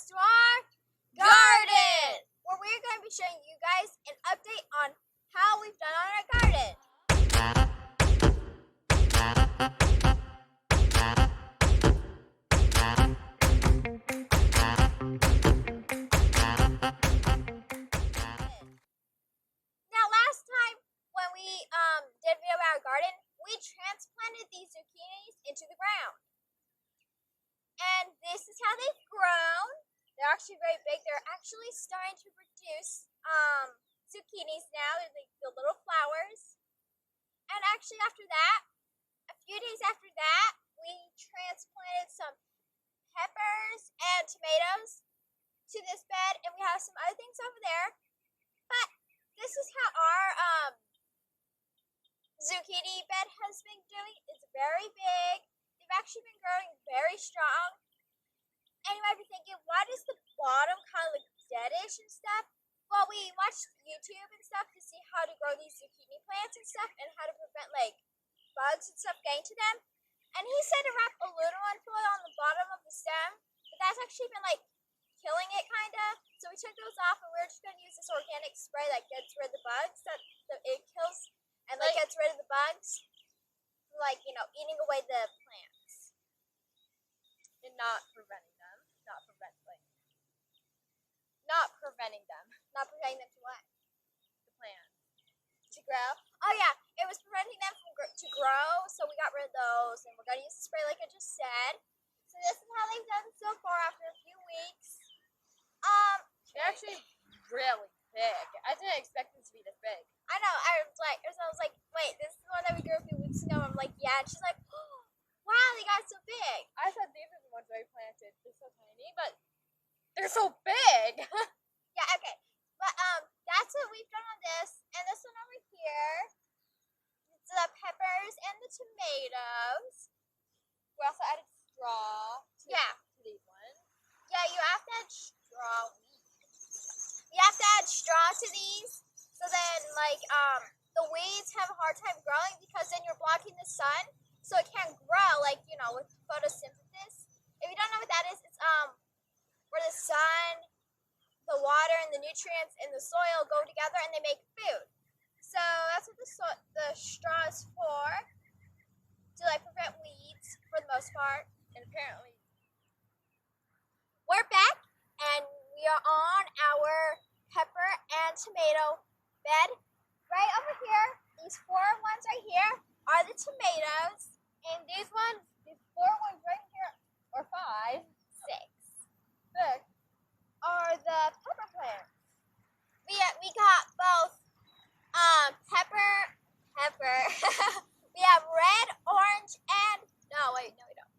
guys to our garden, where we're going to be showing you guys an update on how we've done on our garden. Now, last time when we did a video about our garden, we transplanted these zucchinis into the ground. And this is how they've grown. They're actually very big. They're actually starting to produce zucchinis now. They're like the little flowers. And actually after that, a few days after that, we transplanted some peppers and tomatoes to this bed. And we have some other things over there. But this is how our zucchini bed has been doing. It's very big. They've actually been growing very strong. And you might be thinking, why does the bottom kind of look deadish and stuff? Well, we watched YouTube and stuff to see how to grow these zucchini plants and stuff and how to prevent like bugs and stuff getting to them. And he said to wrap aluminum foil on the bottom of the stem, but that's actually been like killing it kind of. So we took those off and we're just going to use this organic spray that gets rid of the bugs, that it kills and like gets rid of the bugs. Like, you know, eating away the plants. And not preventing them. Not preventing them to what? The plants. To grow? Oh yeah, it was preventing them from to grow, so we got rid of those. And we're going to use the spray like I just said. So this is how they've done so far after a few weeks. They're actually really big. I didn't expect them to be this big. I know. I was like, wait, this is the one that we grew a few weeks ago. I'm like, yeah. And she's like, oh, wow, they got so big. I thought these were the ones I planted. They're so tiny, but they're so big. Yeah, okay. But that's what we've done on this. And this one over here, it's the peppers and the tomatoes. We also added straw to these ones. Yeah, you have to add straw. You have to add straw to these. So then, like, the weeds have a hard time growing because then you're blocking the sun. So it can't grow, like, you know, with photosynthesis. If you don't know what that is, it's where the sun, the water, and the nutrients in the soil go together and they make food. So that's what the straw is for, to like prevent weeds for the most part. And apparently, we're back and we are on our pepper and tomato bed. Right over here, these 4 ones right here are the tomatoes, and these ones, these 4 ones right here, or 5, 6, are the pepper plants. We got both pepper. We have red, orange, and no, we don't.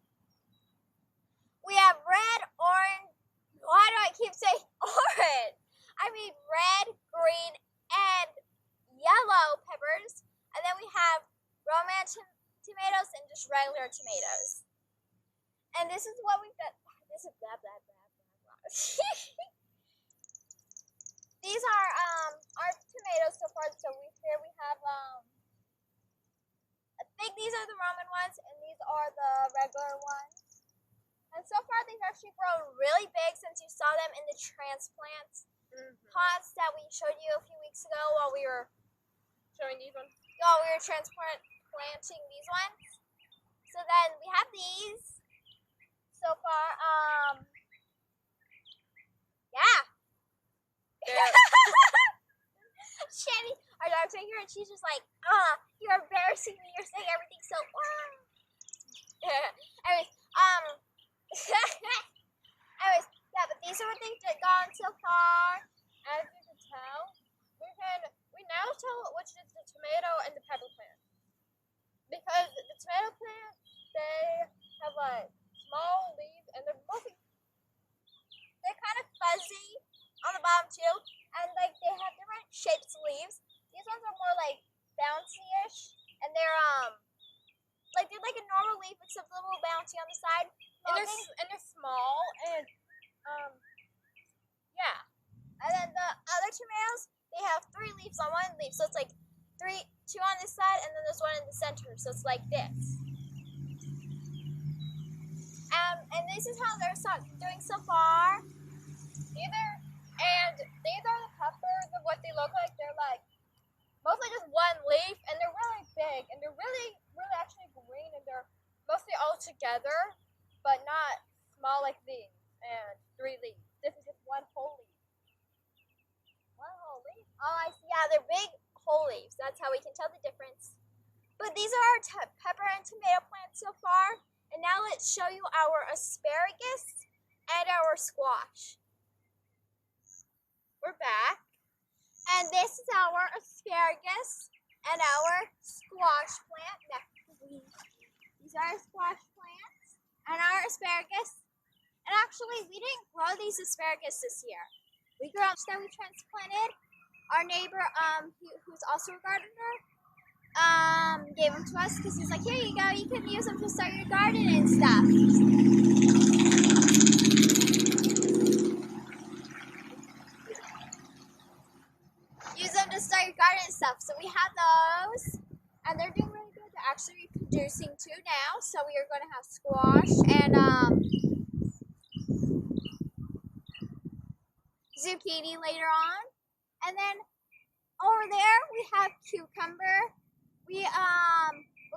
We have red, orange. Why do I keep saying orange? I mean red, green, and yellow peppers. And then we have romance tomatoes and just regular tomatoes. And this is what we've done. This is blah, blah, blah, blah, blah. These are our tomatoes so far. So here we have, I think these are the Roman ones, and these are the regular ones. And so far, they've actually grown really big since you saw them in the transplants pots that we showed you a few weeks ago while we were showing these ones. While we were planting these ones. So then we have these so far. Yeah. Shanny, our dog's right here, and she's just like, you're embarrassing me. You're saying everything so Anyways, anyways, yeah, but these are what they've gone so far. As you can tell, we now tell which is the tomato and the pepper plant. Because the tomato plants, they have like small leaves and they're kind of fuzzy on the bottom too, and like they have different shapes of leaves. These ones are more like bouncy-ish, and they're like a normal leaf except a little bouncy on the side. And they're small and yeah. And then the other tomatoes, they have 3 leaves on one leaf, so it's like 2 on this side, and then there's 1 in the center, so it's like this. And this is how they're doing so far. That's how we can tell the difference. But these are our pepper and tomato plants so far. And now let's show you our asparagus and our squash. We're back. And this is our asparagus and our squash plant. These are our squash plants and our asparagus. And actually, we didn't grow these asparagus this year. We grew up that we transplanted. Our neighbor, who's also a gardener, gave them to us because he's like, here you go, you can use them to start your garden and stuff. Use them to start your garden and stuff. So we have those, and they're doing really good. They're actually reproducing too now. So we are going to have squash and zucchini later on. And then over there we have cucumber. We're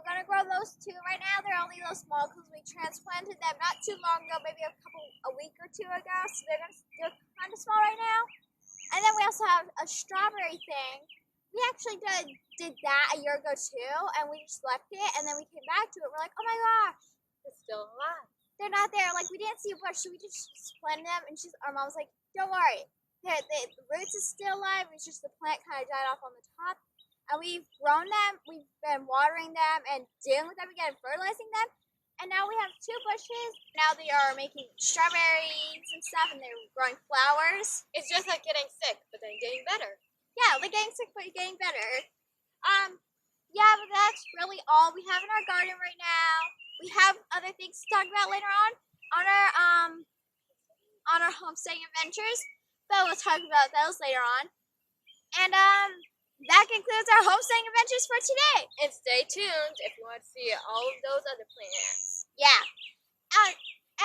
gonna grow those too. Right now they're only those small because we transplanted them not too long ago, maybe a week or two ago. So they're kind of small right now. And then we also have a strawberry thing. We actually did that a year ago too, and we just left it, and then we came back to it. We're like, oh my gosh, It's still alive. they're not there. Like, we didn't see a bush, so we just planted them. And our mom was like, don't worry, the roots is still alive. It's just the plant kind of died off on the top. And we've grown them. We've been watering them and dealing with them again, fertilizing them. And now we have 2 bushes. Now they are making strawberries and stuff, and they're growing flowers. It's just like getting sick, but then getting better. Yeah, like getting sick, but getting better. Yeah, but that's really all we have in our garden right now. We have other things to talk about later on our homesteading adventures, but we'll talk about those later on. And that concludes our homesteading adventures for today. And stay tuned if you want to see all of those other plants. Yeah.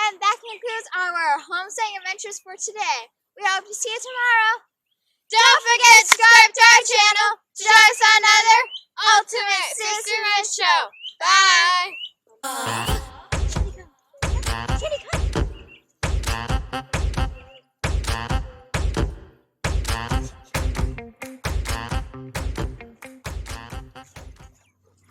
And that concludes our homesteading adventures for today. We hope to see you tomorrow. Don't forget to subscribe to our channel to join us on another Ultimate Sisterhood Show. Bye. Kitty, come.